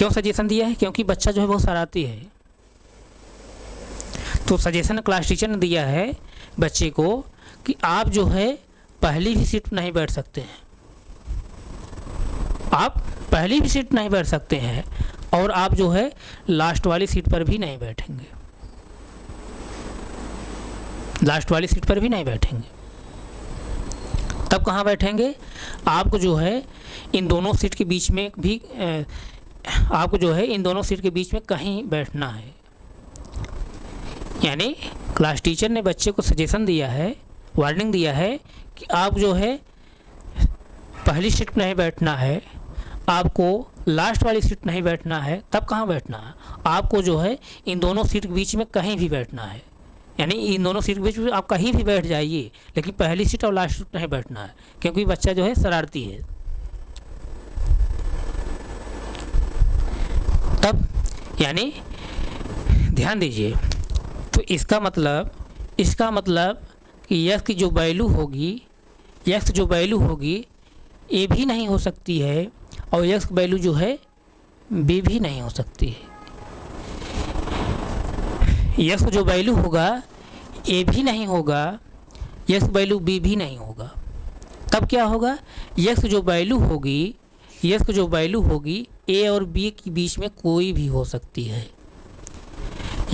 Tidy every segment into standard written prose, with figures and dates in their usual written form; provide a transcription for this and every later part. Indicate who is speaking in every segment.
Speaker 1: क्यों सजेशन दिया है? क्योंकि बच्चा जो है बहुत शरारती है। तो सजेशन क्लास टीचर ने दिया है बच्चे को कि आप जो है पहली भी सीट नहीं बैठ सकते हैं, आप पहली भी सीट नहीं बैठ सकते हैं और आप जो है लास्ट वाली सीट पर भी नहीं बैठेंगे, लास्ट वाली सीट पर भी नहीं बैठेंगे। तब कहाँ बैठेंगे? आपको जो है इन दोनों सीट के बीच में भी आपको जो है इन दोनों सीट के बीच में कहीं बैठना है। यानी क्लास टीचर ने बच्चे को सजेशन दिया है, वार्निंग दिया है कि आप जो है पहली सीट पर नहीं बैठना है, आपको लास्ट वाली सीट नहीं बैठना है। तब कहाँ बैठना है? आपको जो है इन दोनों सीट के बीच में कहीं भी बैठना है। यानी इन दोनों सीट के बीच में आप कहीं भी बैठ जाइए, लेकिन पहली सीट और लास्ट सीट नहीं बैठना है, क्योंकि बच्चा जो है शरारती है। तब यानी ध्यान दीजिए, तो इसका मतलब कि यक्स की जो वैल्यू होगी, यक्स जो वैल्यू होगी ए भी नहीं हो सकती है और यक्स वैल्यू जो है बी भी नहीं हो सकती है। यक्स जो वैल्यू होगा ए भी नहीं होगा, यक्स वैल्यू बी भी नहीं होगा। तब क्या होगा? यक्स जो वैल्यू होगी, यक्स जो वैल्यू होगी ए और बी के बीच में कोई भी हो सकती है।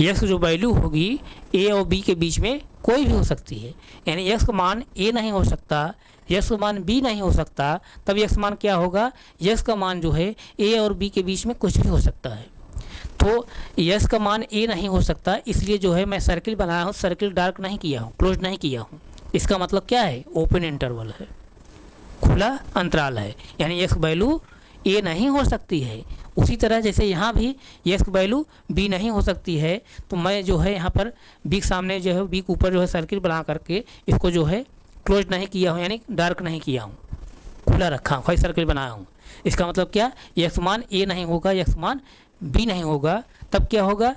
Speaker 1: यक्स जो वैल्यू होगी ए और बी के बीच में कोई भी हो सकती है। यानी यक्स का मान ए नहीं हो सकता, यक्स का मान बी नहीं हो सकता। तब यक्स मान क्या होगा? यक्स का मान जो है ए और बी के बीच में कुछ भी हो सकता है। तो यक्स का मान ए नहीं हो सकता, इसलिए जो है मैं सर्किल बनाया हूँ, सर्किल डार्क नहीं किया हूँ, क्लोज नहीं किया हूँ। इसका मतलब क्या है? ओपन इंटरवल है, खुला अंतराल है। यानी यक्स वैल्यू ए नहीं हो सकती है। उसी तरह जैसे यहाँ भी यक्स वैल्यू बी नहीं हो सकती है, तो मैं जो है यहाँ पर बी के सामने जो है बी के ऊपर जो है सर्किल बना करके इसको जो है क्लोज नहीं किया हूँ, यानी डार्क नहीं किया हूँ, खुला रखा हूँ, कोई सर्किल बनाया हूँ। इसका मतलब क्या? यक्स मान ए नहीं होगा, यक्स मान बी नहीं होगा। तब क्या होगा?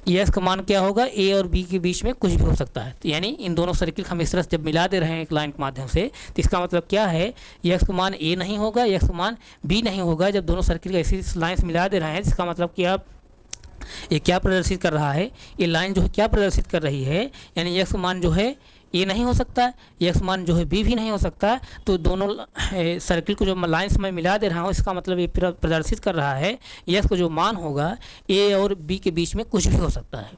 Speaker 1: यक्स का मान क्या होगा? ए और बी के बीच में कुछ भी हो सकता है। तो यानी इन दोनों सर्किल हम इस तरह से जब मिला दे रहे हैं एक लाइन के माध्यम से, तो इसका मतलब क्या है? यक्स का मान ए नहीं होगा, यक्स का मान बी नहीं होगा। जब दोनों सर्किल ऐसी लाइन से मिला दे रहे हैं, इसका मतलब क्या? ये क्या प्रदर्शित कर रहा है? ये लाइन जो है क्या प्रदर्शित कर रही है? यानी यक्स का मान जो है ए नहीं हो सकता, यक्स मान जो है बी भी नहीं हो सकता। तो दोनों सर्किल को जो लाइन्स में मिला दे रहा हूँ, इसका मतलब ये प्रदर्शित कर रहा है यक्स का जो मान होगा ए और बी के बीच में कुछ भी हो सकता है।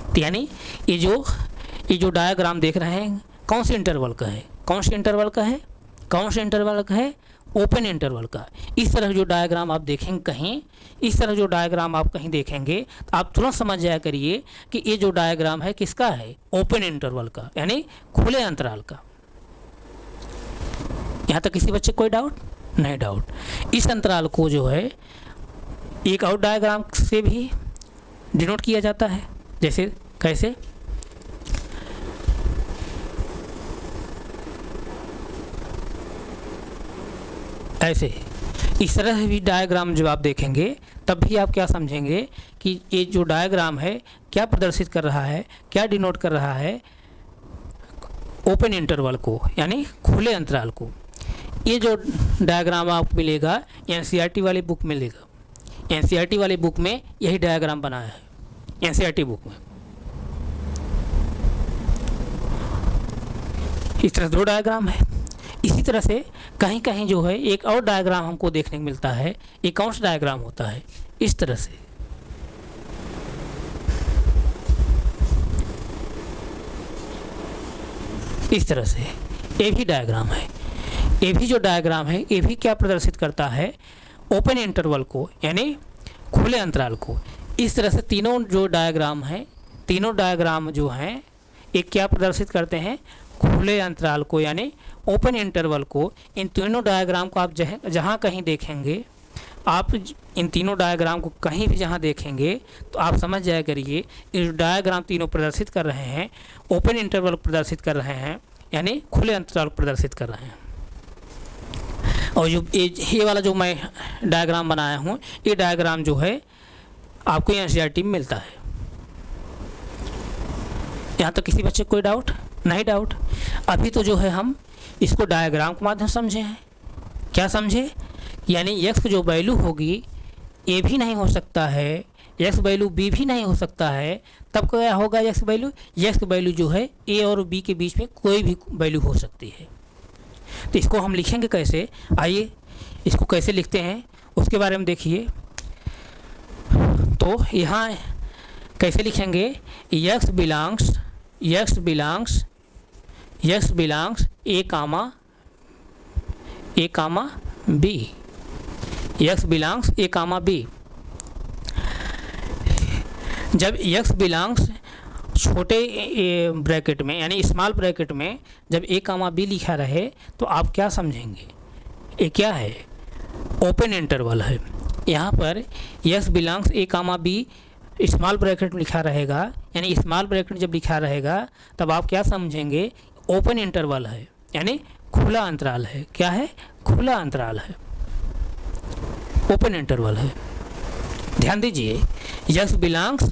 Speaker 1: तो यानी ये जो डायग्राम देख रहे हैं कौन से इंटरवल का है? कौन से इंटरवल का है? कौन से इंटरवल का है? ओपन इंटरवल का। इस तरह जो डायग्राम आप देखेंगे कहीं, इस तरह जो डायग्राम आप कहीं देखेंगे तो आप तुरंत समझ जाया करिए कि ये जो डायग्राम है किसका है? ओपन इंटरवल का, यानी खुले अंतराल का। यहाँ तक किसी बच्चे कोई डाउट? नहीं डाउट। इस अंतराल को जो है एक और डायग्राम से भी डिनोट किया जाता है। जैसे कैसे? ऐसे इस तरह से भी डायग्राम जब आप देखेंगे तब भी आप क्या समझेंगे कि ये जो डायग्राम है क्या प्रदर्शित कर रहा है, क्या डिनोट कर रहा है? ओपन इंटरवल को, यानी खुले अंतराल को। ये जो डायग्राम आपको मिलेगा एनसीईआरटी वाली बुक में मिलेगा। एनसीईआरटी वाली बुक में यही डायग्राम बनाया है, एनसीईआरटी बुक में। इस तरह दो डायग्राम है। इसी तरह से कहीं कहीं जो है एक और डायग्राम हमको देखने को मिलता है, एक और डायग्राम होता है इस तरह से। इस तरह से ये भी डायग्राम है। ये भी जो डायग्राम है ये भी क्या प्रदर्शित करता है? ओपन इंटरवल को, यानी खुले अंतराल को। इस तरह से तीनों जो डायग्राम है, तीनों डायग्राम जो हैं एक क्या प्रदर्शित करते हैं? खुले अंतराल को, यानी ओपन इंटरवल को। इन तीनों डायग्राम को आप जहाँ कहीं देखेंगे, आप इन तीनों डायग्राम को कहीं भी जहाँ देखेंगे तो आप समझ जाया करिए ये डायग्राम तीनों प्रदर्शित कर रहे हैं ओपन इंटरवल प्रदर्शित कर रहे हैं, यानी खुले अंतराल प्रदर्शित कर रहे हैं। और जो ये वाला जो मैं डायग्राम बनाया हूँ, ये डायग्राम जो है आपको एनसीईआरटी में मिलता है। यहाँ तक किसी बच्चे को कोई डाउट? नहीं डाउट। अभी तो जो है हम इसको डायग्राम के माध्यम से समझे हैं। क्या समझे? यानी यक्स जो वैल्यू होगी ए भी नहीं हो सकता है, यक्स वैल्यू बी भी नहीं हो सकता है। तब क्या होगा यक्स वैल्यू जो है ए और बी के बीच में कोई भी वैल्यू हो सकती है। तो इसको हम लिखेंगे कैसे, आइए इसको कैसे लिखते हैं उसके बारे में देखिए। तो यहाँ कैसे लिखेंगे, यक्स बिलोंग्स ए कामा बी, यक्स बिलोंग्स ए कामा बी। जब यक्स बिलोंग्स छोटे ब्रैकेट में यानी स्मॉल ब्रैकेट में जब ए कामा बी लिखा रहे तो आप क्या समझेंगे, ये क्या है, ओपन इंटरवल है। यहाँ पर यक्स बिलोंग्स ए कामा बी स्मॉल ब्रैकेट में लिखा रहेगा, यानी स्मॉल ब्रैकेट जब लिखा रहेगा तब आप क्या समझेंगे, ओपन इंटरवल है यानी खुला अंतराल है। क्या है, खुला अंतराल है, ओपन इंटरवल है। ध्यान दीजिए, यक्स बिलोंग्स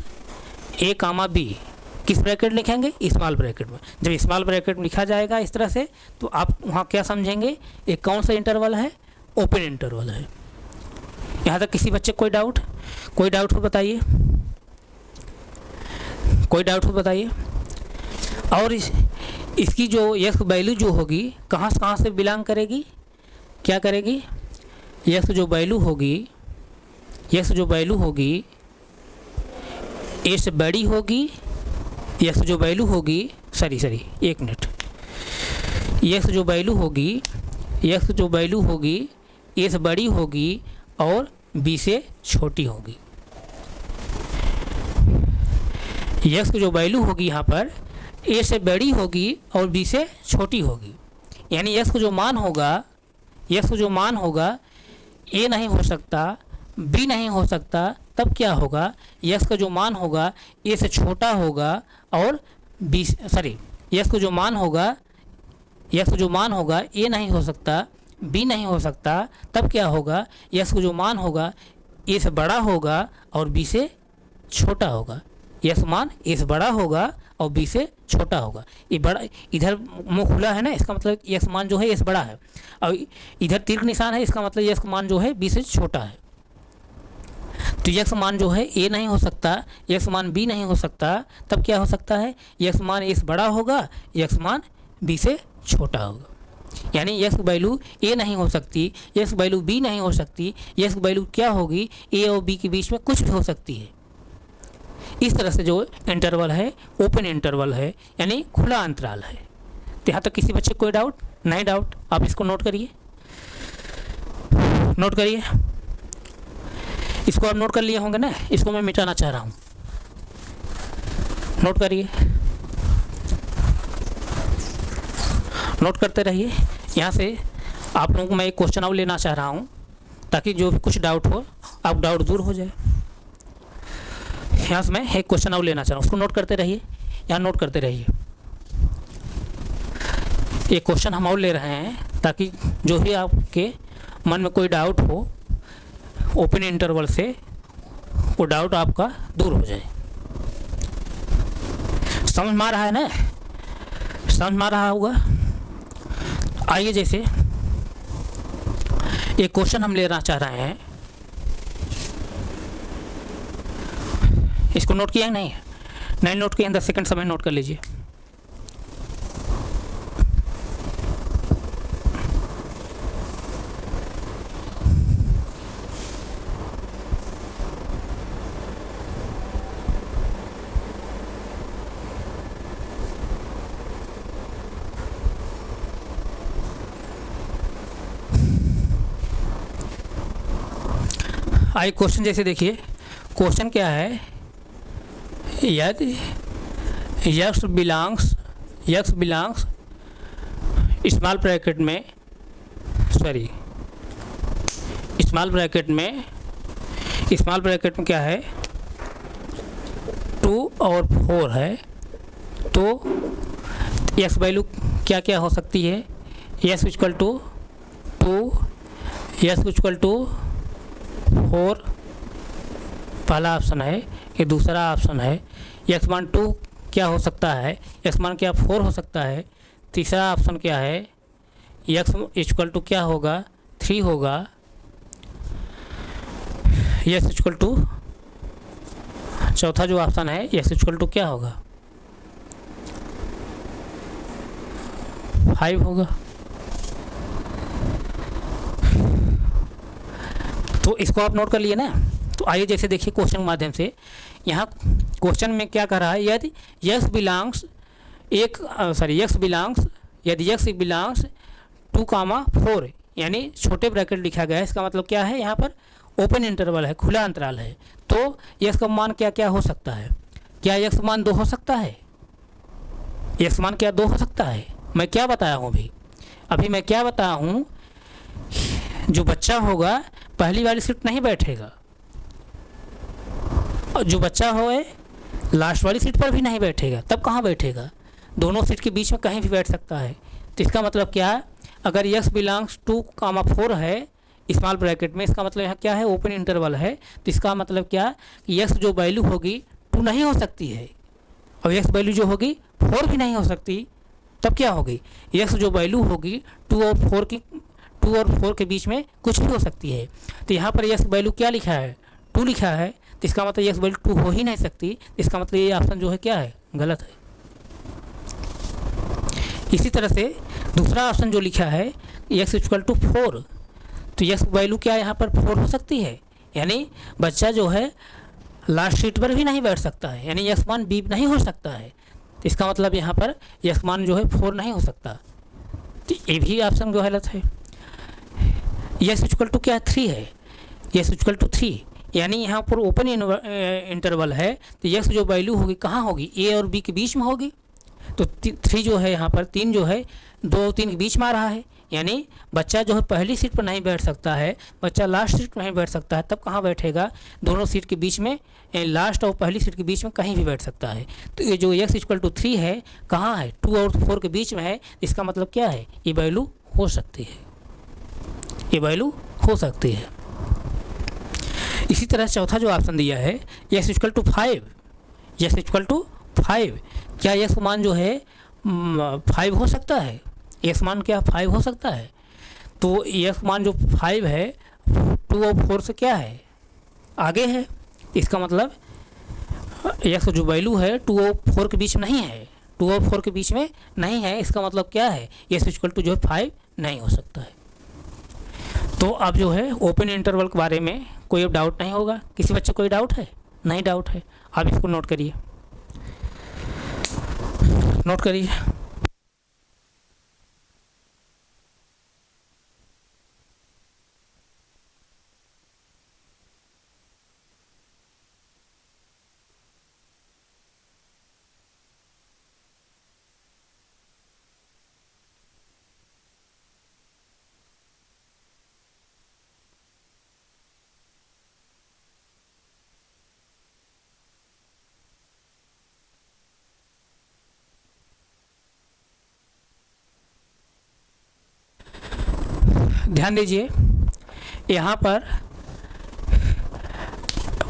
Speaker 1: ए कामा बी किस ब्रैकेट लिखेंगे, स्मॉल ब्रैकेट में। जब स्मॉल ब्रैकेट में लिखा जाएगा इस तरह से तो आप वहाँ क्या समझेंगे, एक कौन सा इंटरवल है, ओपन इंटरवल है। यहाँ तक किसी बच्चे कोई डाउट हो बताइए, कोई डाउट हो बताइए। और इसकी जो यक्स वैल्यू जो होगी कहाँ से बिलोंग करेगी, क्या करेगी, यक्स जो वैल्यू होगी ए से बड़ी होगी, यक्स जो वैल्यू होगी एक मिनट, यक्स जो वैल्यू होगी ए से बड़ी होगी और बी से छोटी होगी। यक्स जो वैल्यू होगी यहाँ पर ए से बड़ी होगी और बी से छोटी होगी, यानी यक्स जो मान होगा ए नहीं हो सकता, बी नहीं हो सकता। तब क्या होगा, यक्स का जो मान होगा ए से छोटा होगा और यक्स का जो मान होगा ए नहीं हो सकता, बी नहीं हो सकता। तब क्या होगा, यक्स का जो मान होगा ए से बड़ा होगा और बी से छोटा होगा। यक्स मान ए से बड़ा होगा और बी से छोटा होगा। ये बड़ा इधर मुंह खुला है ना, इसका मतलब यक्स मान जो है ए से बड़ा है, और इधर तीर का निशान है, इसका मतलब यक्स मान जो है बी से छोटा है। तो यक्स मान जो है ए नहीं हो सकता, यक्स मान बी नहीं हो सकता। तब क्या हो सकता है, यक्स मान ए से बड़ा होगा, यक्स मान बी से छोटा होगा। यानी यक्स वैल्यू ए नहीं हो सकती, यक्स वैल्यू बी नहीं हो सकती, यक्स वैल्यू क्या होगी, ए और बी के बीच में कुछ भी हो सकती है। इस तरह से जो इंटरवल है ओपन इंटरवल है, यानी खुला अंतराल है। तो यहाँ तक किसी बच्चे कोई डाउट नहीं, डाउट आप इसको नोट करिए, इसको आप नोट कर लिए होंगे ना, इसको मैं मिटाना चाह रहा हूँ, नोट करिए, नोट करते रहिए। यहाँ से आप लोगों को मैं एक क्वेश्चन और लेना चाह रहा हूँ ताकि जो भी कुछ डाउट हो आप डाउट दूर हो जाए। यहाँ से मैं एक क्वेश्चन और लेना चाह रहा हूँ, उसको नोट करते रहिए, यहाँ नोट करते रहिए। एक क्वेश्चन हम और ले रहे हैं ताकि जो भी आपके मन में कोई डाउट हो ओपन इंटरवल से वो डाउट आपका दूर हो जाए। समझ में आ रहा है ना, समझ में आ रहा होगा। आइए, जैसे एक क्वेश्चन हम लेना चाह रहे हैं, इसको नोट किया नहीं नोट किया, 10 सेकंड समय नोट कर लीजिए। आइए क्वेश्चन जैसे देखिए, क्वेश्चन क्या है, यदि यक्स बिलोंग्स स्मॉल ब्रैकेट में क्या है 2 और 4 है, तो यक्स वैल्यू क्या क्या हो सकती है, X equal to 2, X equal to 4 पहला ऑप्शन है, ये दूसरा ऑप्शन है। यक्स मान 2 क्या हो सकता है, यक्स मान क्या 4 हो सकता है। तीसरा ऑप्शन क्या है, यक्स इक्वल टू क्या होगा 3 होगा। यस इक्वल टू, चौथा जो ऑप्शन है यस इक्वल टू क्या होगा, 5 होगा। तो इसको आप नोट कर लिए ना। तो आइए जैसे देखिए क्वेश्चन के माध्यम से, यहाँ क्वेश्चन में क्या कर रहा है, यदि यस बिलोंग्स यदि यस बिलोंग्स 2, 4 यानी छोटे ब्रैकेट लिखा गया है, इसका मतलब क्या है, यहाँ पर ओपन इंटरवल है, खुला अंतराल है। तो यस का मान क्या क्या हो सकता है, क्या यस मान 2 हो सकता है, यस मान क्या 2 हो सकता है। मैं क्या बताया हूँ अभी मैं क्या बताया हूँ, जो बच्चा होगा पहली वाली सीट नहीं बैठेगा, और जो बच्चा होए लास्ट वाली सीट पर भी नहीं बैठेगा। तब कहाँ बैठेगा, दोनों सीट के बीच में कहीं भी बैठ सकता है। तो इसका मतलब क्या है, अगर यस बिलोंग्स 2, 4 है स्मॉल ब्रैकेट में, इसका मतलब यहाँ क्या है, ओपन इंटरवल है। तो इसका मतलब क्या, यस जो वैल्यू होगी 2 नहीं हो सकती है, और यस वैल्यू जो होगी 4 भी नहीं हो सकती। तब क्या होगी, यस जो वैल्यू होगी 2 और 4 के बीच में कुछ भी हो सकती है। तो यहाँ पर यस वैल्यू क्या लिखा है, 2 लिखा है। तो इसका मतलब यस वैल्यू 2 हो ही नहीं सकती। इसका मतलब ये ऑप्शन जो है क्या है, गलत है। इसी तरह से दूसरा ऑप्शन जो लिखा है यस इक्वल टू 4, तो यस वैल्यू क्या यहाँ पर 4 हो सकती है, यानी बच्चा जो है लास्ट सीट पर भी नहीं बैठ सकता है, यानी यस मान बी नहीं हो सकता है। तो इसका मतलब यहाँ पर यस मान जो है 4 नहीं हो सकता। तो ये भी ऑप्शन जो गलत है। यस इक्वल टू क्या 3 है, यस इक्वल टू 3 यानी यहाँ पर ओपन इंटरवल है। तो यस जो वैल्यू होगी कहाँ होगी, ए और बी के बीच में होगी। तो 3 जो है यहाँ पर 3 जो है 2 और 3 के बीच में आ रहा है, यानी बच्चा जो है पहली सीट पर नहीं बैठ सकता है, बच्चा लास्ट सीट पर नहीं बैठ सकता है। तब कहाँ बैठेगा, दोनों सीट के बीच में, लास्ट और पहली सीट के बीच में कहीं भी बैठ सकता है। तो ये जो x इक्वल टू 3 है कहाँ है, 2 और 4 के बीच में है। इसका मतलब क्या है, ये वैल्यू हो सकती है, ये वैल्यू हो सकती है। इसी तरह चौथा जो ऑप्शन दिया है x equal to 5, x equal to 5, क्या यस मान जो है 5 हो सकता है, यस मान क्या 5 हो सकता है। तो यस मान जो 5 है 2 और 4 से क्या है, आगे है। इसका मतलब यस जो वैल्यू है 2 और 4 के बीच में नहीं है, 2 और 4 के बीच में नहीं है। इसका मतलब क्या है, यस इक्वल टू जो है 5 नहीं हो सकता है। तो अब जो है ओपन इंटरवल के बारे में कोई अब डाउट नहीं होगा, किसी बच्चे को कोई डाउट है, नहीं डाउट है। आप इसको नोट करिए, नोट करिए। ध्यान दीजिए, यहाँ पर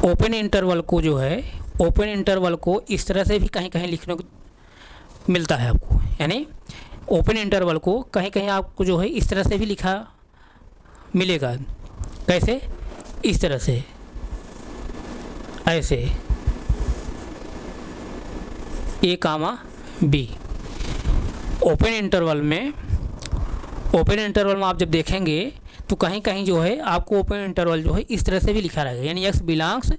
Speaker 1: ओपन इंटरवल को जो है, ओपन इंटरवल को इस तरह से भी कहीं कहीं लिखने को मिलता है आपको, यानी ओपन इंटरवल को कहीं कहीं आपको जो है इस तरह से भी लिखा मिलेगा। कैसे, इस तरह से, ऐसे ए कामा बी। ओपन इंटरवल में आप जब देखेंगे तो कहीं कहीं जो है आपको ओपन इंटरवल जो है इस तरह से भी लिखा रहेगा, यानी एक्स बिलोंग्स,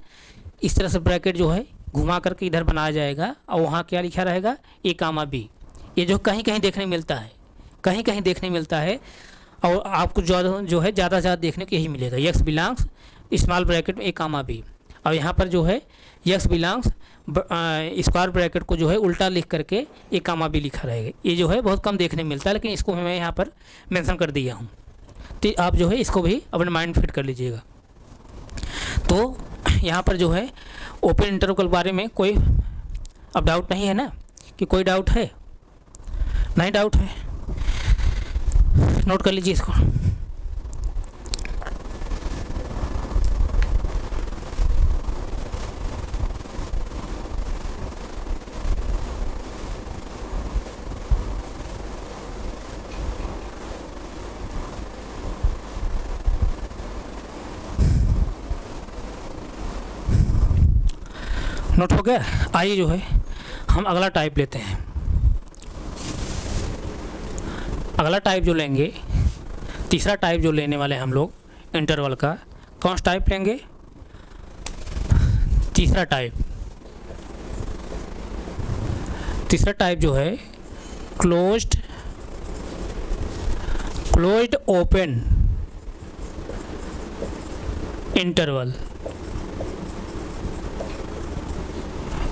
Speaker 1: इस तरह से ब्रैकेट जो है घुमा करके इधर बनाया जाएगा, और वहाँ क्या लिखा रहेगा, ए कामा बी। ये जो कहीं कहीं देखने मिलता है, कहीं कहीं देखने मिलता है, और आपको जो है ज़्यादा से ज़्यादा देखने को यही मिलेगा, एक्स बिलोंग्स स्मॉल ब्रैकेट में ए कामा बी। और यहाँ पर जो है एक्स बिलोंग्स स्क्वायर ब्रैकेट को जो है उल्टा लिख करके ए कामा बी लिखा रहेगा। ये जो है बहुत कम देखने में मिलता है, लेकिन इसको मैं यहाँ पर मेंशन कर दिया हूँ। तो आप जो है इसको भी अपने माइंड फिट कर लीजिएगा। तो यहाँ पर जो है ओपन इंटरवल के बारे में कोई अब डाउट नहीं है ना, कि कोई डाउट है, नहीं डाउट है, नोट कर लीजिए इसको। नोट हो गया। आइए जो है हम अगला टाइप लेते हैं। अगला टाइप जो लेंगे, तीसरा टाइप जो लेने वाले हैं हम लोग इंटरवल का, कौन सा टाइप लेंगे? तीसरा टाइप जो है क्लोज्ड ओपन इंटरवल,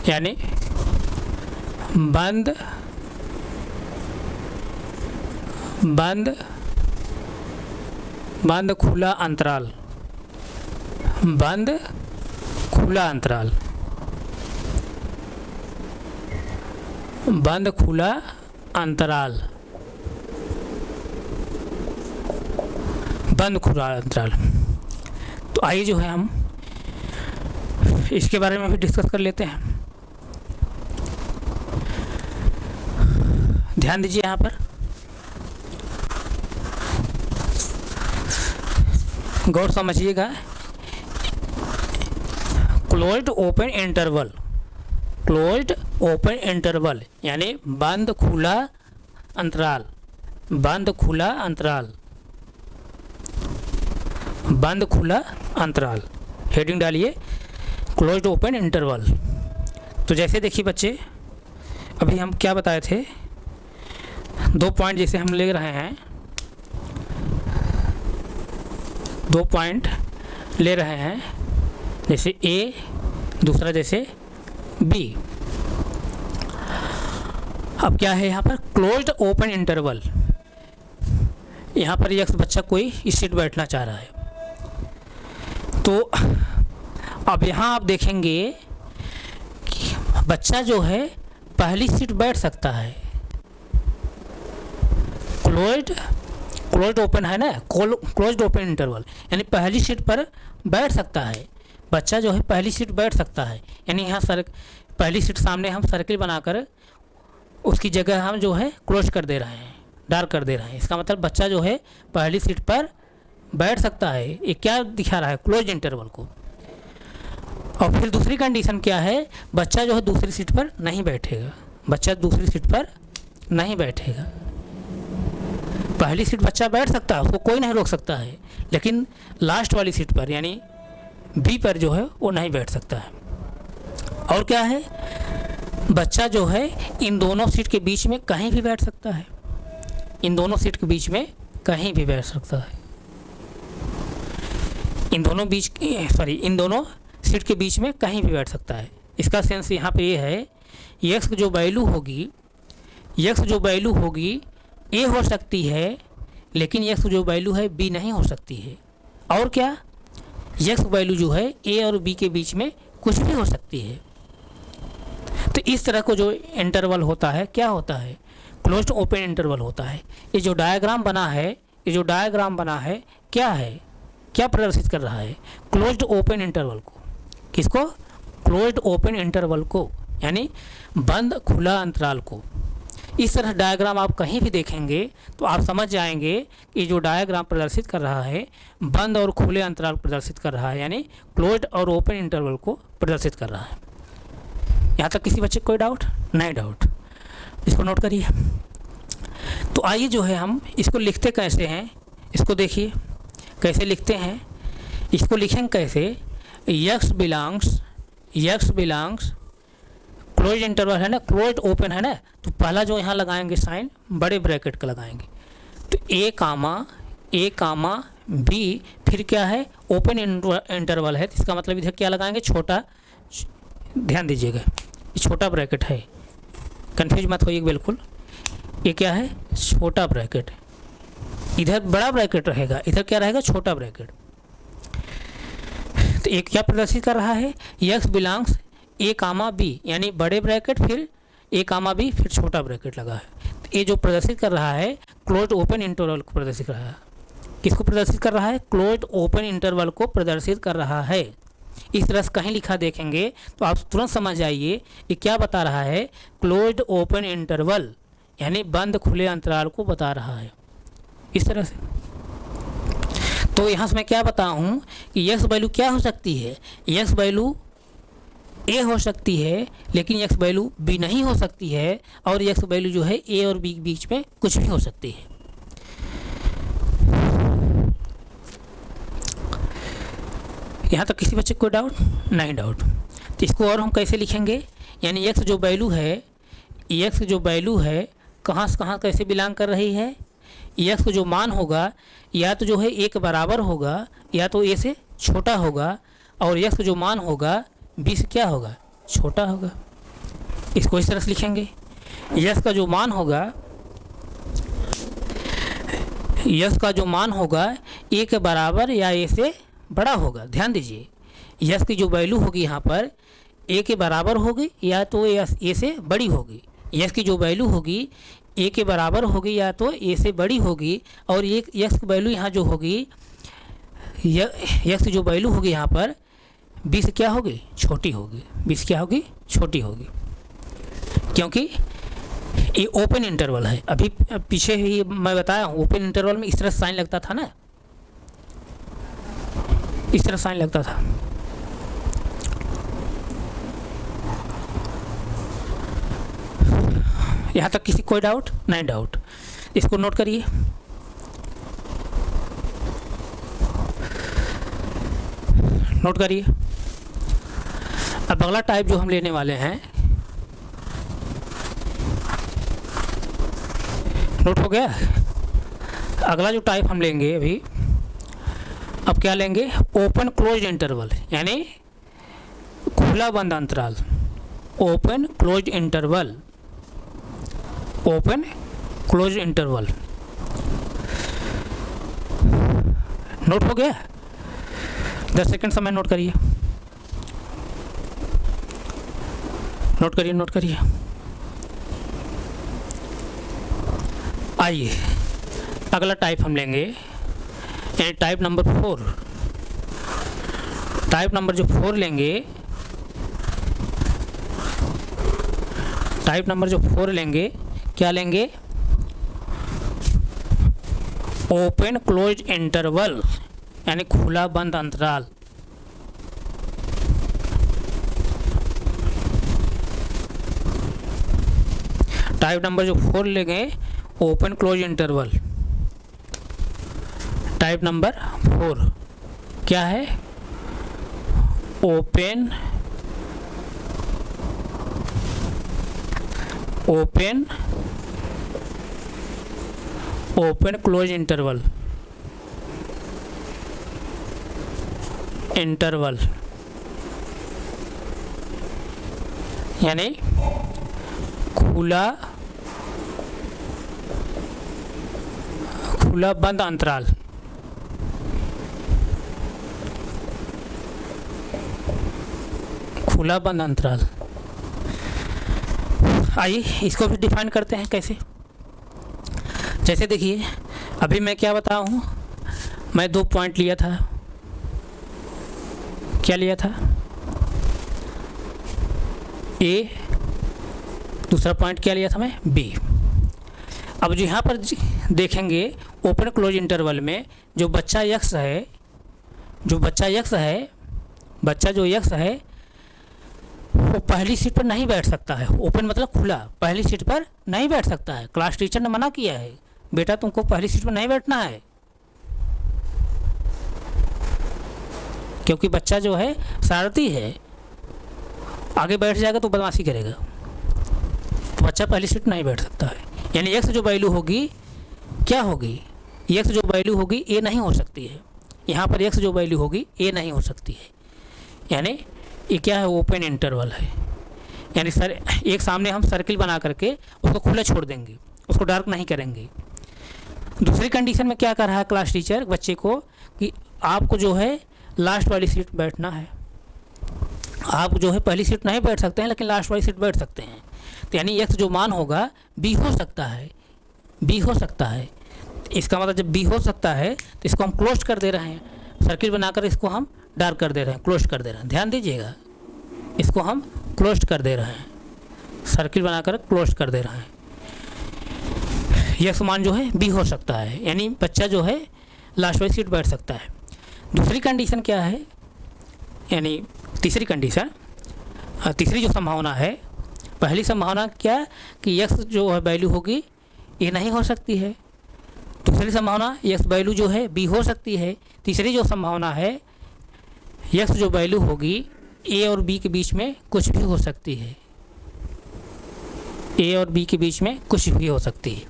Speaker 1: यानी बंद खुला अंतराल, बंद खुला अंतराल, बंद खुला अंतराल, बंद खुला अंतराल। तो आइए जो है हम इसके बारे में भी डिस्कस कर लेते हैं। ध्यान दीजिए यहाँ पर, गौर समझिएगा। Closed open interval, closed open interval यानी बंद खुला अंतराल, बंद खुला अंतराल, बंद खुला अंतराल। हेडिंग डालिए क्लोज्ड ओपन इंटरवल। तो जैसे देखिए बच्चे, अभी हम क्या बताए थे, 2 पॉइंट जैसे हम ले रहे हैं, 2 पॉइंट ले रहे हैं, जैसे ए, दूसरा जैसे बी। अब क्या है यहाँ पर क्लोज्ड ओपन इंटरवल, यहाँ पर एक बच्चा कोई सीट बैठना चाह रहा है। तो अब यहाँ आप देखेंगे कि बच्चा जो है पहली सीट बैठ सकता है। क्लोज्ड ओपन है ना, क्लोज्ड ओपन इंटरवल यानी पहली सीट पर बैठ सकता है बच्चा, जो है पहली सीट बैठ सकता है। यानी यहाँ पहली सीट सामने हम सर्किल बनाकर उसकी जगह हम जो है क्लोज कर दे रहे हैं, डार्क कर दे रहे हैं। इसका मतलब बच्चा जो है पहली सीट पर बैठ सकता है। ये क्या दिखा रहा है? क्लोज इंटरवल को। और फिर दूसरी कंडीशन क्या है? बच्चा जो है दूसरी सीट पर नहीं बैठेगा, बच्चा दूसरी सीट पर नहीं बैठेगा। पहली सीट बच्चा बैठ सकता है, उसको कोई नहीं रोक सकता है, लेकिन लास्ट वाली सीट पर यानी बी पर जो है वो नहीं बैठ सकता है। और क्या है? बच्चा जो है इन दोनों सीट के बीच में कहीं भी बैठ सकता है, इन दोनों सीट के बीच में कहीं भी बैठ सकता है। इन दोनों सीट के बीच में कहीं भी बैठ सकता है। इसका सेंस यहाँ पे ये है, एक्स जो वैल्यू होगी ए हो सकती है, लेकिन एक्स जो वैल्यू है बी नहीं हो सकती है। और क्या? एक्स वैल्यू जो है ए और बी के बीच में कुछ भी हो सकती है। तो इस तरह को जो इंटरवल होता है क्या होता है? क्लोज्ड ओपन इंटरवल होता है। ये जो डायग्राम बना है क्या है, क्या प्रदर्शित कर रहा है? क्लोज्ड ओपन इंटरवल को। किसको? क्लोज्ड ओपन इंटरवल को, यानी बंद खुला अंतराल को। इस तरह डायग्राम आप कहीं भी देखेंगे तो आप समझ जाएंगे कि जो डायग्राम प्रदर्शित कर रहा है बंद और खुले अंतराल प्रदर्शित कर रहा है, यानी क्लोज्ड और ओपन इंटरवल को प्रदर्शित कर रहा है। यहाँ तक किसी बच्चे को कोई डाउट? नहीं डाउट, इसको नोट करिए। तो आइए जो है हम इसको लिखते कैसे हैं, इसको देखिए कैसे लिखते हैं। इसको लिखेंगे कैसे? एक्स बिलोंग्स क्लोज इंटरवल है ना, क्लोज ओपन है ना, तो पहला जो यहाँ लगाएंगे साइन बड़े ब्रैकेट का लगाएंगे। तो ए कामा बी, फिर क्या है? ओपन इंटरवल है, इसका मतलब इधर क्या लगाएंगे? छोटा। ध्यान दीजिएगा, ये छोटा ब्रैकेट है, कंफ्यूज मत होइए बिल्कुल। ये क्या है? छोटा ब्रैकेट। इधर बड़ा ब्रैकेट रहेगा, इधर क्या रहेगा? छोटा ब्रैकेट। तो एक क्या प्रदर्शित कर रहा है? एक्स बिलोंग्स ए कामा बी, यानी बड़े ब्रैकेट फिर ए कामा बी फिर छोटा ब्रैकेट लगा है। तो ये जो प्रदर्शित कर रहा है क्लोज्ड ओपन इंटरवल को प्रदर्शित कर रहा है। किसको प्रदर्शित कर रहा है? क्लोज्ड ओपन इंटरवल को प्रदर्शित कर रहा है। इस तरह से कहीं लिखा देखेंगे तो आप तुरंत समझ जाइए ये क्या बता रहा है? क्लोज्ड ओपन इंटरवल यानी बंद खुले अंतराल को बता रहा है, इस तरह से। तो यहाँ से मैं क्या बताऊँ कि एक्स वैल्यू क्या हो सकती है? एक्स वैल्यू ए हो सकती है लेकिन एक्स वैल्यू बी नहीं हो सकती है, और एक्स वैल्यू जो है ए और बी के बीच में कुछ भी हो सकती है। यहाँ तक किसी बच्चे को डाउट? नहीं डाउट। तो इसको और हम कैसे लिखेंगे, यानी एक्स जो वैल्यू है, एक्स जो वैल्यू है कहाँ से कहाँ कैसे बिलोंग कर रही है, एक्स जो मान होगा या तो जो है ए के बराबर होगा या तो ए से छोटा होगा, और एक्स जो मान होगा बी से क्या होगा, छोटा होगा। इसको इस तरह से लिखेंगे, एक्स का जो मान होगा, एक्स का जो मान होगा ए के बराबर या ए से बड़ा होगा। ध्यान दीजिए, एक्स की जो वैल्यू होगी यहाँ पर ए के बराबर होगी या तो ए से बड़ी होगी। एक्स की जो वैल्यू होगी ए के बराबर होगी या तो ए से बड़ी होगी, और एक एक्स की वैल्यू यहाँ जो होगी, एक्स की जो वैल्यू होगी यहाँ पर बी से क्या होगी, छोटी होगी। बी से क्या होगी, छोटी होगी, क्योंकि ये ओपन इंटरवल है। अभी पीछे ही मैं बताया हूँ, ओपन इंटरवल में इस तरह साइन लगता था ना, इस तरह साइन लगता था। यहाँ तक किसी कोई डाउट? नहीं डाउट। इसको नोट करिए। नोट करिए। अब अगला टाइप जो हम लेने वाले हैं, नोट हो गया? अगला जो टाइप हम लेंगे अभी, अब क्या लेंगे, ओपन क्लोज इंटरवल, यानी खुला बंद अंतराल। Open close interval, open close interval. Note हो गया? 10 सेकंड समय नोट करिए, नोट करिए, नोट करिए। आइए अगला टाइप हम लेंगे, यानी टाइप नंबर 4। टाइप नंबर जो 4 लेंगे, टाइप नंबर जो 4 लेंगे, क्या लेंगे, ओपन क्लोज इंटरवल, यानी खुला बंद अंतराल। टाइप नंबर जो 4 लेंगे, open close interval. Type number 4 क्या है, ओपन क्लोज इंटरवल। यानी खुला बंद अंतराल। खुला बंद अंतराल। आइए इसको भी डिफाइन करते हैं कैसे। जैसे देखिए, अभी मैं क्या बताऊँ, मैं 2 पॉइंट लिया था। क्या लिया था, ए, दूसरा पॉइंट क्या लिया था मैं, बी। अब जो यहाँ पर देखेंगे ओपन क्लोज इंटरवल में जो बच्चा यक्स है, बच्चा जो यक्स है वो पहली सीट पर नहीं बैठ सकता है। ओपन मतलब खुला, पहली सीट पर नहीं बैठ सकता है। क्लास टीचर ने मना किया है, बेटा तुमको पहली सीट पर नहीं बैठना है, क्योंकि बच्चा जो है शरारती है, आगे बैठ जाएगा तो बदमाशी करेगा। तो बच्चा पहली सीट नहीं बैठ सकता है। यानी एक्स जो वैल्यू होगी क्या होगी, एक्स जो वैल्यू होगी ए नहीं हो सकती है। यहाँ पर एक्स जो वैल्यू होगी ए नहीं हो सकती है। यानी ये क्या है, ओपन इंटरवल है। यानी सर एक सामने हम सर्किल बना करके उसको खुला छोड़ देंगे, उसको डार्क नहीं करेंगे। दूसरी कंडीशन में क्या कर रहा है क्लास टीचर बच्चे को, कि आपको जो है लास्ट वाली सीट बैठना है। आप जो है पहली सीट नहीं बैठ सकते हैं, लेकिन लास्ट वाली सीट बैठ सकते हैं। तो यानी एक्स जो मान होगा बी हो सकता है, बी हो सकता है। इसका मतलब जब बी हो सकता है तो इसको हम क्लोज कर दे रहे हैं, सर्किल बनाकर इसको हम डार्क कर दे रहे हैं, क्लोज कर दे रहे हैं। ध्यान दीजिएगा, इसको हम क्लोज कर दे रहे हैं, सर्किल बनाकर क्लोज कर दे रहे हैं। एक्स मान जो है बी हो सकता है, यानी बच्चा जो है लास्ट वाली सीट बैठ सकता है। दूसरी कंडीशन क्या है, यानी तीसरी कंडीशन, तीसरी जो संभावना है, पहली संभावना क्या है कि x जो है वैल्यू होगी ये नहीं हो सकती है। दूसरी संभावना x वैल्यू जो है b हो सकती है। तीसरी जो संभावना है x जो वैल्यू होगी a और b के बीच में कुछ भी हो सकती है। a और b के बीच में कुछ भी हो सकती है,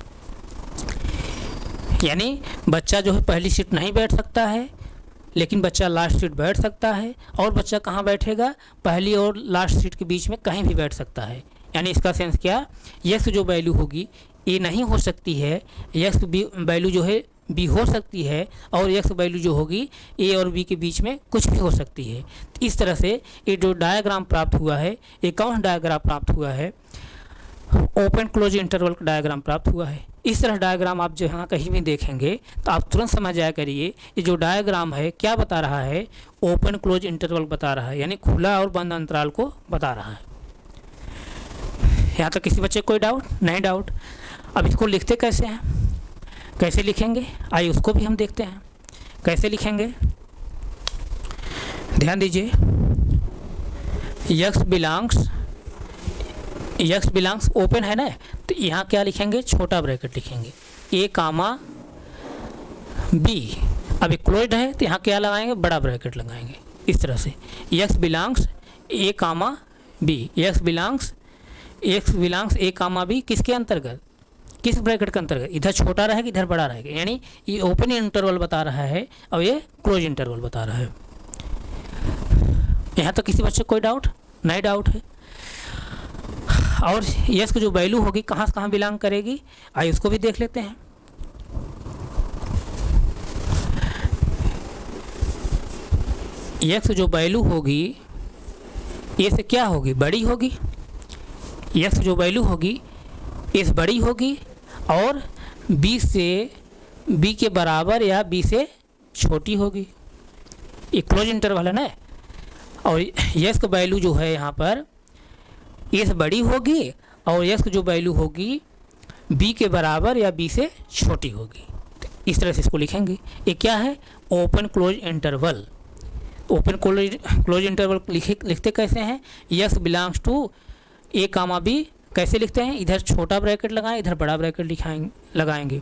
Speaker 1: यानी बच्चा जो है पहली सीट नहीं बैठ सकता है, लेकिन बच्चा लास्ट सीट बैठ सकता है। और बच्चा कहाँ बैठेगा? पहली और लास्ट सीट के बीच में कहीं भी बैठ सकता है। यानी इसका सेंस क्या, x जो वैल्यू होगी ए नहीं हो सकती है, x वैल्यू जो है बी हो सकती है, और x वैल्यू जो होगी ए और बी के बीच में कुछ भी हो सकती है। इस तरह से ये जो डायग्राम प्राप्त हुआ है, ये कौन सा डायग्राम प्राप्त हुआ है? ओपन क्लोज इंटरवल का डायग्राम प्राप्त हुआ है। इस तरह डायग्राम आप जहाँ कहीं भी देखेंगे तो आप तुरंत समझ जाया करिए ये जो डायग्राम है क्या बता रहा है, ओपन क्लोज इंटरवल बता रहा है, यानी खुला और बंद अंतराल को बता रहा है। यहाँ तक किसी बच्चे को कोई डाउट नहीं? डाउट। अब इसको लिखते कैसे हैं, कैसे लिखेंगे, आइए उसको भी हम देखते हैं कैसे लिखेंगे। ध्यान दीजिए, x बिलोंग्स ओपन है ना, तो यहाँ क्या लिखेंगे? छोटा ब्रैकेट लिखेंगे, a कामा b। अब क्लोज्ड है तो यहाँ क्या लगाएंगे? बड़ा ब्रैकेट लगाएंगे। इस तरह से x belongs a comma b, x belongs a comma b किसके अंतर्गत, किस ब्रैकेट के अंतर्गत? इधर छोटा रहेगा, इधर बड़ा रहेगा, यानी ये ओपन इंटरवल बता रहा है और ये क्लोज इंटरवल बता रहा है। यहाँ तो किसी बच्चे को कोई डाउट नहीं? डाउट है। और यस की जो वैल्यू होगी कहाँ से कहाँ बिलोंग करेगी, आइए उसको भी देख लेते हैं। यस जो वैल्यू होगी ए से क्या होगी? बड़ी होगी। यस जो वैल्यू होगी ए से बड़ी होगी और बी से बी के बराबर या बी से छोटी होगी। ये क्लोज इंटरवल है ना। और यस का वैल्यू जो है यहाँ पर ए से बड़ी होगी और यस की जो वैल्यू होगी बी के बराबर या बी से छोटी होगी। तो इस तरह से इसको लिखेंगे। ये क्या है? Open close interval. Open close interval लिखते कैसे हैं? X belongs to A comma B कैसे लिखते हैं? इधर छोटा ब्रैकेट लगाएं, इधर बड़ा ब्रैकेट लगाएंगे।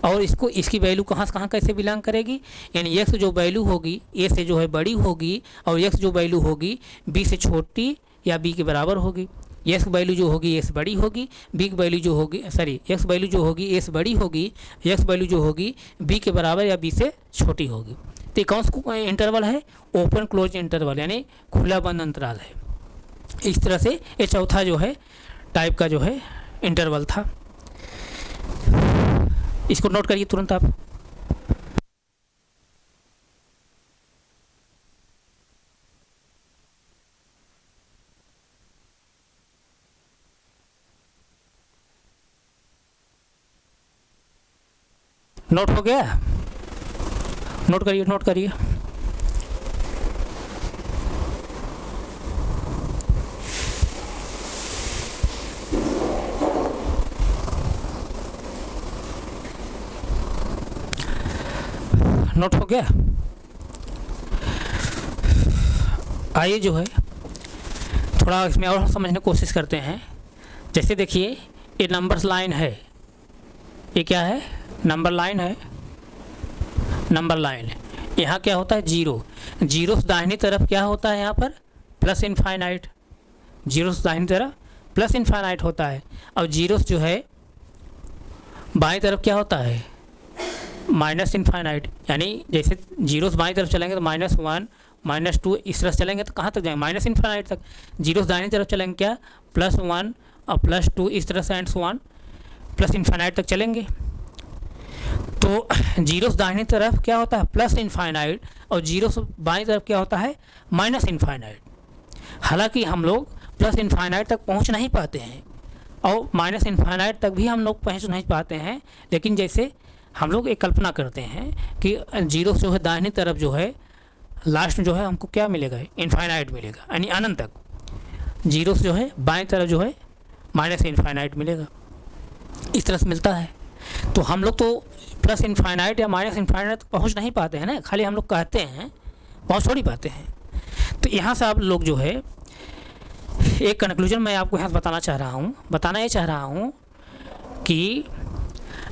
Speaker 1: और इसको इसकी वैल्यू कहाँ से कहाँ कैसे बिलोंग करेगी, यानी एक्स जो वैल्यू होगी ए से जो है बड़ी होगी और एक्स जो वैल्यू होगी बी से छोटी या बी के बराबर होगी। एक्स वैल्यू जो होगी ए से बड़ी होगी, बी की वैल्यू जो होगी एक्स वैल्यू जो होगी ए से बड़ी होगी, एक्स वैल्यू जो होगी बी के बराबर या बी से छोटी होगी। तो कौन सा इंटरवल है? ओपन क्लोज इंटरवल, यानी खुला बंद अंतराल है। इस तरह से ये चौथा जो है टाइप का जो है इंटरवल था। इसको नोट करिए तुरंत आप। नोट हो गया? नोट करिए, नोट करिए। नोट हो गया? आइए जो है थोड़ा इसमें और समझने की कोशिश करते हैं। जैसे देखिए ये नंबर्स लाइन है, ये क्या है? नंबर लाइन है। नंबर लाइन यहाँ क्या होता है? जीरो। जीरो से दाहिनी तरफ क्या होता है? यहाँ पर प्लस इनफाइनाइट। जीरो से दाहिनी तरफ प्लस इनफाइनाइट होता है और जीरो जो है बाईं तरफ क्या होता है? Minus infinite. यानी जैसे जीरो से बाईं तरफ चलेंगे तो -1 -2 इस तरह से चलेंगे तो कहाँ तक जाएंगे? माइनस इनफाइनाइट तक। जीरो से दाहिनी तरफ चलेंगे क्या? +1 और +2 इस तरह से and so on plus infinite तक चलेंगे। तो जीरो से दाहिनी तरफ क्या होता है? प्लस इनफाइनाइट और जीरो से बाईं तरफ क्या होता है? Minus infinite. हालांकि हम लोग प्लस इनफाइनाइट तक पहुंच नहीं पाते हैं और माइनस इनफाइनाइट तक भी हम लोग पहुंच नहीं पाते हैं, लेकिन जैसे हम लोग एक कल्पना करते हैं कि जीरो जो है दाहिनी तरफ जो है लास्ट में जो है हमको क्या मिलेगा? इनफाइनाइट मिलेगा, यानी अनंत तक। जीरो से जो है बाएं तरफ जो है माइनस इनफाइनाइट मिलेगा, इस तरह से मिलता है। तो हम लोग तो प्लस इनफाइनाइट या माइनस इनफाइनाइट तक पहुँच नहीं पाते हैं ना, खाली हम लोग कहते हैं, पहुँच थोड़ी पाते हैं। तो यहाँ से आप लोग जो है एक कंक्लूजन मैं आपको यहाँ बताना ये चाह रहा हूँ कि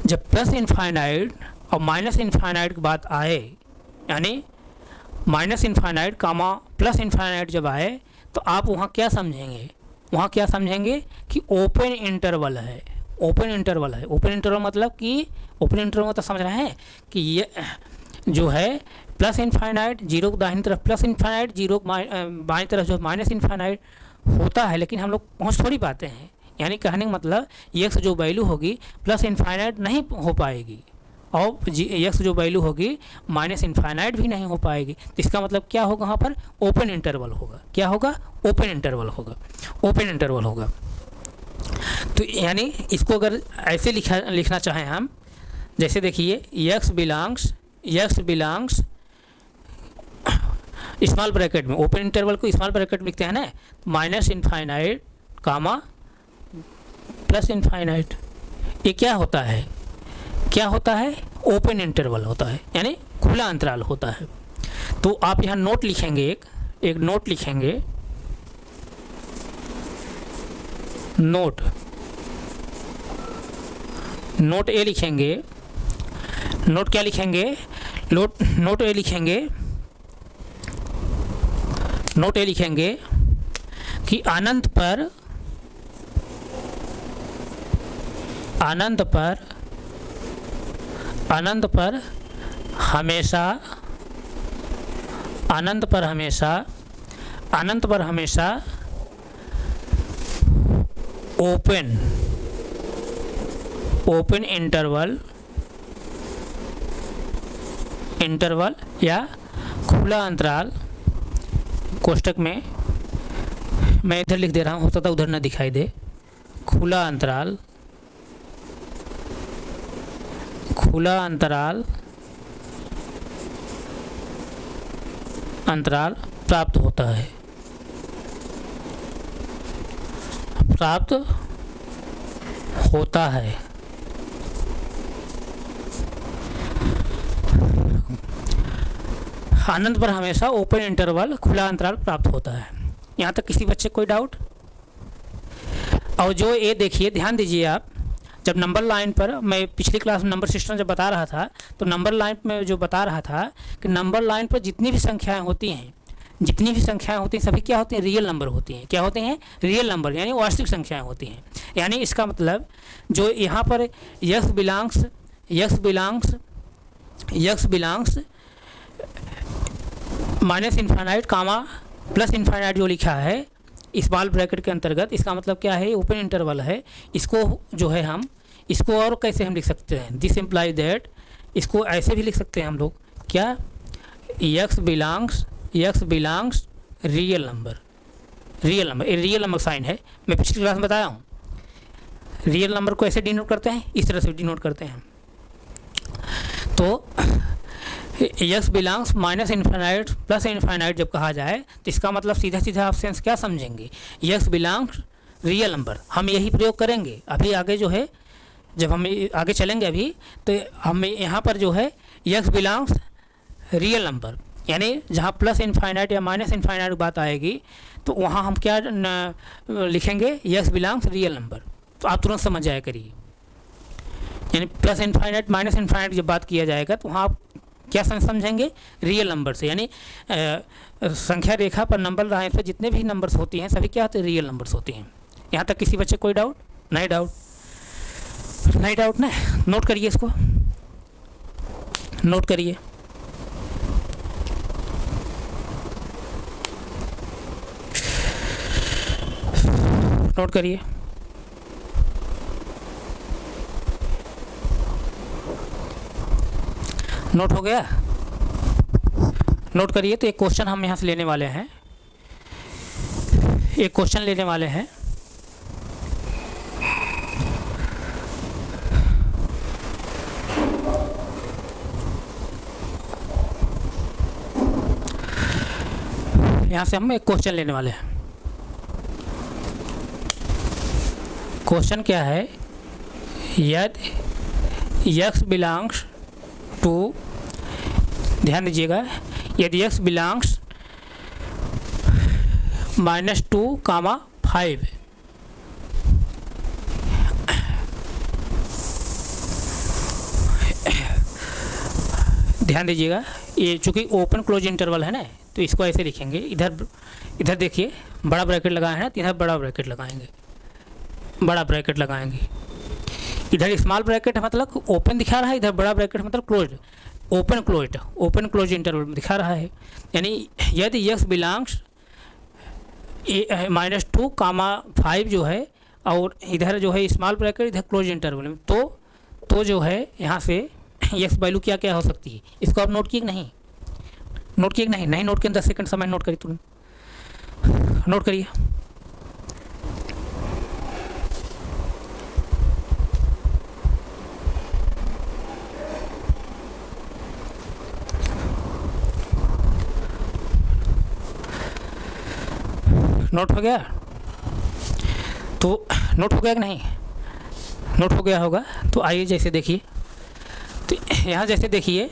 Speaker 1: जब प्लस इनफाइनाइट और माइनस इनफाइनाइट की बात आए, यानी माइनस इनफाइनाइट कामा प्लस इनफाइनाइट जब आए, तो आप वहाँ क्या समझेंगे कि ओपन इंटरवल है। ओपन इंटरवल मतलब कि समझ रहे हैं कि ये जो है प्लस इनफाइनाइट, जीरो को दाहिनी तरफ प्लस इनफाइनाइट, जीरो बाईं तरफ जो माइनस इनफाइनाइट होता है, लेकिन हम लोग पहुँच थोड़ी पाते हैं। यानी कहने का मतलब एक्स जो वैल्यू होगी प्लस इनफाइनाइट नहीं हो पाएगी और एक्स जो वैल्यू होगी माइनस इनफाइनाइट भी नहीं हो पाएगी। तो इसका मतलब क्या होगा, वहाँ पर ओपन इंटरवल होगा। क्या होगा? ओपन इंटरवल होगा। तो यानी इसको अगर ऐसे लिखना चाहें हम, जैसे देखिए एक्स बिलोंग्स स्मॉल ब्रैकेट में, ओपन इंटरवल को स्मॉल ब्रैकेट में लिखते हैं ना, माइनस इनफाइनाइट कामा प्लस इनफाइनाइट। ये क्या होता है? ओपन इंटरवल होता है, यानी खुला अंतराल होता है। तो आप यहाँ नोट लिखेंगे, एक नोट लिखेंगे, नोट ए लिखेंगे। नोट क्या लिखेंगे? नोट ए लिखेंगे कि अनंत पर हमेशा ओपन इंटरवल या खुला अंतराल, कोष्टक में मैं इधर लिख दे रहा हूँ, हो सकता है उधर ना दिखाई दे, खुला अंतराल प्राप्त होता है। अनंत पर हमेशा ओपन इंटरवल खुला अंतराल प्राप्त होता है। यहाँ तक किसी बच्चे कोई डाउट? और जो ये देखिए, ध्यान दीजिए आप, जब नंबर लाइन पर, मैं पिछली क्लास में नंबर सिस्टम जब बता रहा था, तो नंबर लाइन में जो बता रहा था कि नंबर लाइन पर जितनी भी संख्याएं होती हैं सभी क्या होती हैं? रियल नंबर होती हैं। क्या होते हैं? रियल नंबर, यानी वास्तविक संख्याएं होती हैं। यानी इसका मतलब जो यहाँ पर एक्स बिलोंग्स माइनस इनफाइनाइट कामा प्लस इनफाइनाइट जो लिखा है स्मॉल ब्रैकेट के अंतर्गत, इसका मतलब क्या है? ओपन इंटरवल है। इसको जो है हम इसको और कैसे हम लिख सकते हैं? दिस इम्प्लाई दैट, इसको ऐसे भी लिख सकते हैं हम लोग, क्या? एक्स बिलोंग्स रियल नंबर, ये रियल नंबर साइन है। मैं पिछली क्लास में बताया हूँ, रियल नंबर को ऐसे डिनोट करते हैं, इस तरह से डिनोट करते हैं। तो x belongs minus infinite plus infinite जब कहा जाए, तो इसका मतलब सीधा आप सेंस क्या समझेंगे? X belongs real number. हम यही प्रयोग करेंगे अभी आगे, जो है जब हम आगे चलेंगे अभी, तो हम यहाँ पर जो है एक्स बिलोंग्स रियल नंबर, यानी जहाँ प्लस इनफाइनाइट या माइनस इनफाइनाइट की बात आएगी, तो वहाँ हम क्या लिखेंगे? X belongs real number. तो आप तुरंत समझ जाया करिए, यानी प्लस इनफाइनाइट माइनस इनफाइनाइट जब बात किया जाएगा, तो वहाँ आप क्या समझेंगे? रियल नंबर से, यानी संख्या रेखा पर नंबर लाइन पर जितने भी नंबर्स होती हैं सभी क्या होते हैं? रियल नंबर्स होती हैं। यहाँ तक किसी बच्चे कोई डाउट? नहीं डाउट ना? नोट करिए, इसको नोट करिए। नोट हो गया? नोट करिए। तो एक क्वेश्चन हम यहाँ से लेने वाले हैं, यहाँ से हम एक क्वेश्चन लेने वाले हैं। क्वेश्चन क्या है? यदि एक्स बिलोंग्स टू, ध्यान दीजिएगा, यदि एक्स बिलोंग्स -2, 5। ध्यान दीजिएगा, ये चूँकि ओपन क्लोज इंटरवल है ना, तो इसको ऐसे लिखेंगे। इधर देखिए बड़ा ब्रैकेट लगाए हैं, तो इधर बड़ा ब्रैकेट लगाएंगे, बड़ा ब्रैकेट लगाएंगे। इधर स्मॉल ब्रैकेट मतलब ओपन दिखा रहा है, इधर बड़ा ब्रैकेट मतलब क्लोज्ड, ओपन क्लोज इंटरवल में दिखा रहा है। यानी यदि x बिलोंग्स -2 कामा 5 जो है, और इधर जो है स्मॉल ब्रैकेट, इधर क्लोज इंटरवल में, तो जो है यहाँ से x वैल्यू क्या क्या हो सकती है। इसको आप नोट किए नहीं? नोट किए नहीं नोट किए 10 सेकंड समय नोट करिए, तुरंत नोट करिए। नोट हो गया? तो नोट हो गया कि नहीं? नोट हो गया होगा। तो आइए जैसे देखिए, तो यहाँ जैसे देखिए,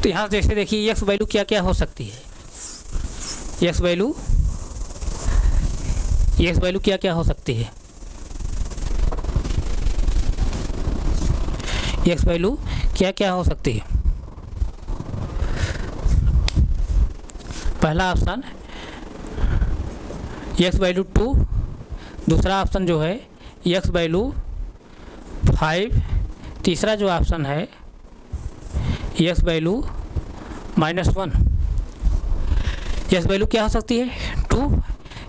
Speaker 1: तो यहाँ जैसे देखिए एक्स वैल्यू क्या क्या हो सकती है। एक्स वैल्यू क्या क्या हो सकती है। एक्स वैल्यू क्या क्या हो सकती है। पहला ऑप्शन एक्स वैल्यू 2, दूसरा ऑप्शन जो है एक्स वैल्यू 5, तीसरा जो ऑप्शन है एक्स वैल्यू -1। एक्स वैल्यू क्या हो सकती है? 2,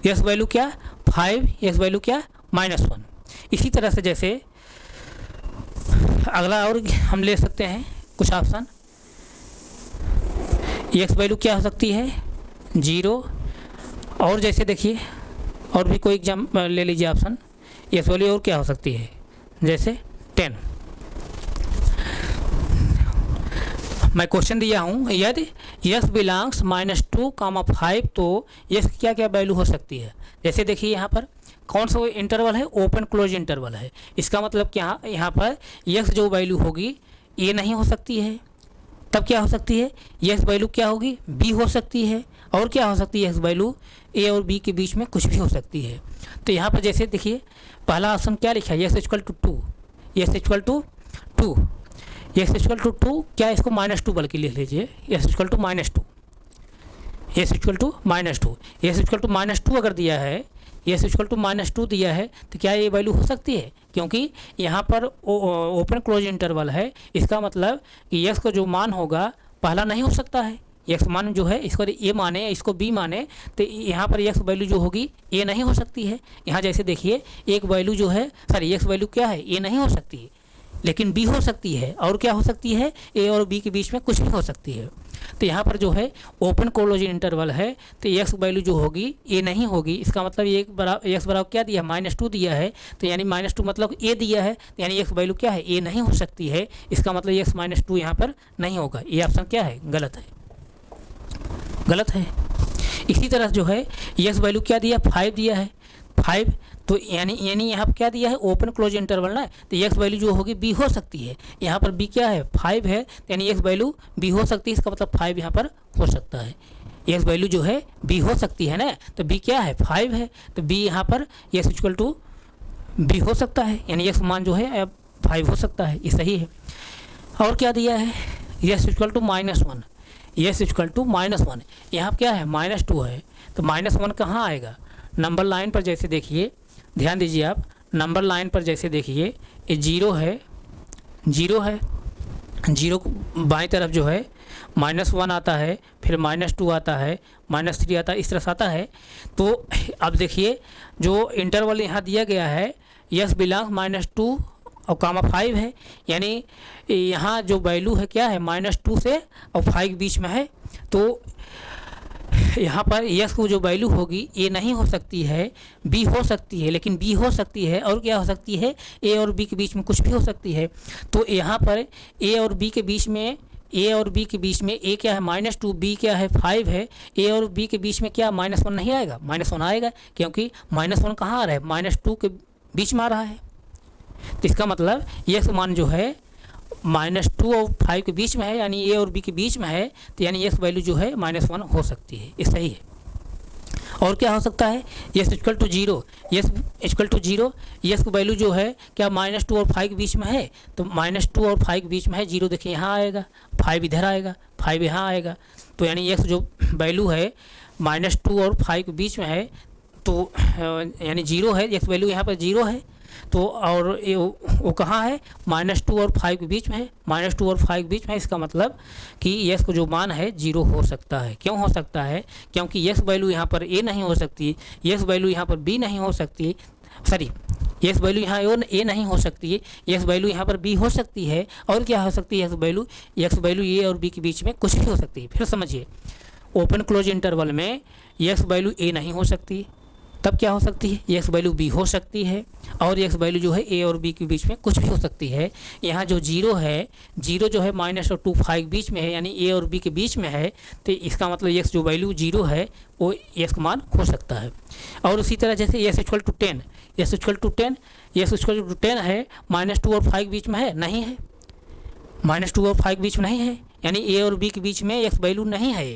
Speaker 1: एक्स वैल्यू क्या 5, एक्स वैल्यू क्या -1। इसी तरह से जैसे अगला और हम ले सकते हैं कुछ ऑप्शन। एक्स वैल्यू क्या हो सकती है? 0। और जैसे देखिए और भी कोई एग्जाम ले लीजिए ऑप्शन। एक्स वैल्यू और क्या हो सकती है? जैसे 10। मैं क्वेश्चन दिया हूँ, यदि x बिलोंग्स -2 कामा 5, तो x क्या क्या वैल्यू हो सकती है। जैसे देखिए यहाँ पर कौन सा इंटरवल है? ओपन क्लोज इंटरवल है। इसका मतलब क्या, यहाँ पर x जो वैल्यू होगी a नहीं हो सकती है। तब क्या हो सकती है? x वैल्यू क्या होगी? b हो सकती है। और क्या हो सकती है? x वैल्यू a और b के बीच में कुछ भी हो सकती है। तो यहाँ पर जैसे देखिए पहला ऑप्शन क्या लिखा है? x = 2, x = 2, x = 2, क्या इसको -2 बल्कि लिख लीजिए, x = -2, x = -2, x = -2 अगर दिया है, x = -2 दिया है, तो क्या ये वैल्यू हो सकती है? क्योंकि यहाँ पर ओपन क्लोज इंटरवल है, इसका मतलब कि x का जो मान होगा पहला नहीं हो सकता है। x मान जो है इसको a माने, इसको b माने, तो यहाँ पर x वैल्यू जो होगी a नहीं हो सकती है। यहाँ जैसे देखिए एक वैल्यू जो है, सॉरी x वैल्यू क्या है? a नहीं हो सकती है, लेकिन b हो सकती है। और क्या हो सकती है? a और b के बीच में कुछ भी हो सकती है। तो यहाँ पर जो है ओपन क्लोज इंटरवल है, तो x वैल्यू जो होगी a नहीं होगी। इसका मतलब x बराबर क्या दिया है? -2 दिया है। तो यानी -2 मतलब a दिया है, तो यानी x वैल्यू क्या है? a नहीं हो सकती है। इसका मतलब x -2 यहाँ पर नहीं होगा। ये ऑप्शन क्या है? गलत है, गलत है। इसी तरह जो है x वैल्यू क्या दिया? 5 दिया है, 5। तो यानी यहाँ पर क्या दिया है? ओपन क्लोज इंटरवल ना, तो x वैल्यू जो होगी b हो सकती है। यहाँ पर b क्या है? 5 है, यानी x वैल्यू b हो सकती है। इसका मतलब 5 यहाँ पर हो सकता है। x वैल्यू जो है b हो सकती है ना, तो b क्या है? 5 है, तो b यहाँ पर x = b हो सकता है, यानी x मान जो है 5 हो सकता है। ये सही है। और क्या दिया है? x = -1, x = -1। यहाँ क्या है? -2 है, तो -1 कहाँ आएगा? नंबर लाइन पर जैसे देखिए, ध्यान दीजिए आप, नंबर लाइन पर जैसे देखिए ये 0 है, 0 है, 0 बाईं तरफ जो है -1 आता है, फिर -2 आता है, -3 आता है, इस तरह से आता है। तो अब देखिए जो इंटरवल यहाँ दिया गया है x बिलोंग्स -2 और कामा 5 है, यानी यहाँ जो वैल्यू है क्या है? -2 से और 5 के बीच में है। तो यहाँ पर x को जो वैल्यू होगी a नहीं हो सकती है, b हो सकती है, लेकिन b हो सकती है। और क्या हो सकती है? a और b के बीच में कुछ भी हो सकती है। तो यहाँ पर a और b के बीच में, a क्या है? -2, b क्या है? 5 है। a और b के बीच में क्या -1 नहीं आएगा? -1 आएगा, क्योंकि -1 कहाँ आ रहा है? -2 के बीच में आ रहा है। तो इसका मतलब x मान जो है -2 और 5 के बीच में है, यानी ए और बी के बीच में है, तो यानी एक्स वैल्यू जो है -1 हो सकती है। ये सही है। और क्या हो सकता है, X equal to 0, X equal to 0, X की वैल्यू जो है क्या -2 और 5 के बीच में है, तो -2 और 5 के बीच में है, 0 देखिए यहाँ आएगा, 5 इधर आएगा, 5 यहाँ आएगा, तो यानी एक्स जो वैल्यू है -2 और 5 के बीच में है, तो यानी 0 है, एक्स वैल्यू यहाँ पर 0 है, तो और वो कहाँ है, -2 और 5 के बीच में है, -2 और 5 के बीच में। इसका मतलब कि एक्स को जो मान है 0 हो सकता है। क्यों हो सकता है, क्योंकि एक्स वैल्यू यहाँ पर ए नहीं हो सकती, एक्स वैल्यू यहाँ पर बी नहीं हो सकती, सॉरी एक्स वैल्यू यहाँ ए नहीं हो सकती है, एक्स वैल्यू यहाँ पर बी हो सकती है, और क्या हो सकती है, एक्स वैल्यू ए और बी के बीच में कुछ भी हो सकती है। फिर समझिए, ओपन क्लोज इंटरवल में एक्स वैल्यू ए नहीं हो सकती, तब क्या हो सकती है, एक्स वैल्यू बी हो सकती है, और एक्स वैल्यू जो है ए और बी के बीच में कुछ भी हो सकती है। यहाँ जो 0 है, 0 जो है -2 5 बीच में है, यानी ए और बी के बीच में है, तो इसका मतलब एक्स जो वैल्यू 0 है वो एक्स का मान हो सकता है। और उसी तरह जैसे X equal to 10, X equal to 10, X equal to 10 है, -2 और 5 बीच में है, नहीं है, -2 और 5 बीच में नहीं है, यानी ए और बी के बीच में एक्स वैल्यू नहीं है।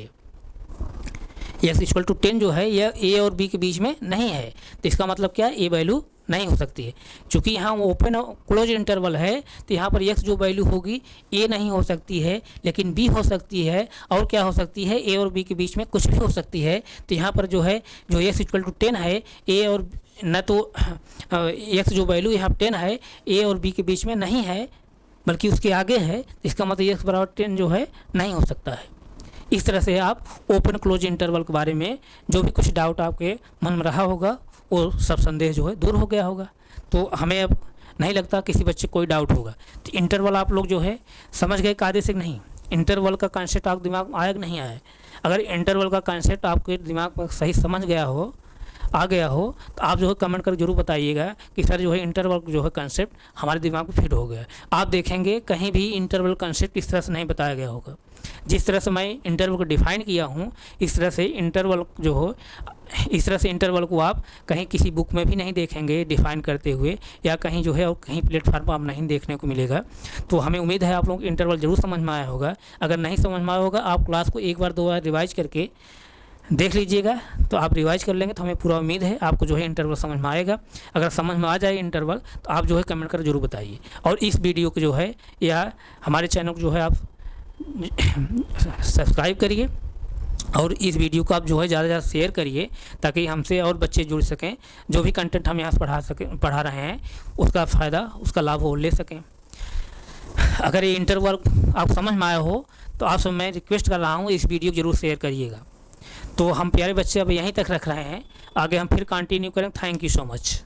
Speaker 1: एक्स इक्वल टू 10 जो है यह ए और बी के बीच में नहीं है, तो इसका मतलब क्या है, ए वैल्यू नहीं हो सकती है। चूँकि यहाँ ओपन क्लोज इंटरवल है, तो यहाँ पर एक्स जो वैल्यू होगी ए नहीं हो सकती है, लेकिन बी हो सकती है, और क्या हो सकती है, ए और बी के बीच में कुछ भी हो सकती है। तो यहाँ पर जो है, जो एक्स इक्वल टू 10 है, ए और न तो एक्स जो वैल्यू यहाँ 10 है ए और बी के बीच में नहीं है, बल्कि उसके आगे है, इसका मतलब एक्स बराबर 10 जो है नहीं हो सकता है। इस तरह से आप ओपन क्लोज इंटरवल के बारे में जो भी कुछ डाउट आपके मन में रहा होगा, वो सब संदेह जो है दूर हो गया होगा। तो हमें अब नहीं लगता किसी बच्चे को कोई डाउट होगा। तो इंटरवल आप लोग जो है समझ गए कायदे से नहीं, इंटरवल का कॉन्सेप्ट आपके दिमाग में आया कि नहीं आया। अगर इंटरवल का कॉन्सेप्ट आपके दिमाग में सही समझ गया हो, आ गया हो, तो आप जो है कमेंट करके जरूर बताइएगा कि सर जो है इंटरवल जो है कॉन्सेप्ट हमारे दिमाग में फिट हो गया। आप देखेंगे कहीं भी इंटरवल कॉन्सेप्ट इस तरह से नहीं बताया गया होगा। जिस तरह से मैं इंटरवल को डिफाइन किया हूँ, इस तरह से इंटरवल जो हो, इस तरह से इंटरवल को आप कहीं किसी बुक में भी नहीं देखेंगे डिफाइन करते हुए, या कहीं जो है और कहीं प्लेटफार्म पर आप नहीं देखने को मिलेगा। तो हमें उम्मीद है आप लोग इंटरवल जरूर समझ में आया होगा। अगर नहीं समझ में आया होगा, आप क्लास को एक बार 2 बार रिवाइज करके देख लीजिएगा। तो आप रिवाइज कर लेंगे तो हमें पूरा उम्मीद है आपको जो है इंटरवल समझ में आएगा। अगर समझ में आ जाए इंटरवल, तो आप जो है कमेंट कर जरूर बताइए। और इस वीडियो को जो है या हमारे चैनल को जो है आप सब्सक्राइब करिए, और इस वीडियो को आप जो है ज़्यादा से ज़्यादा शेयर करिए, ताकि हमसे और बच्चे जुड़ सकें। जो भी कंटेंट हम यहाँ से पढ़ा रहे हैं, उसका फ़ायदा, उसका लाभ वो ले सकें। अगर ये इंटरवल आप समझ में आया हो, तो आप सब मैं रिक्वेस्ट कर रहा हूँ इस वीडियो को जरूर शेयर करिएगा। तो हम प्यारे बच्चे अब यहीं तक रख रहे हैं, आगे हम फिर कंटिन्यू करें। Thank you so much.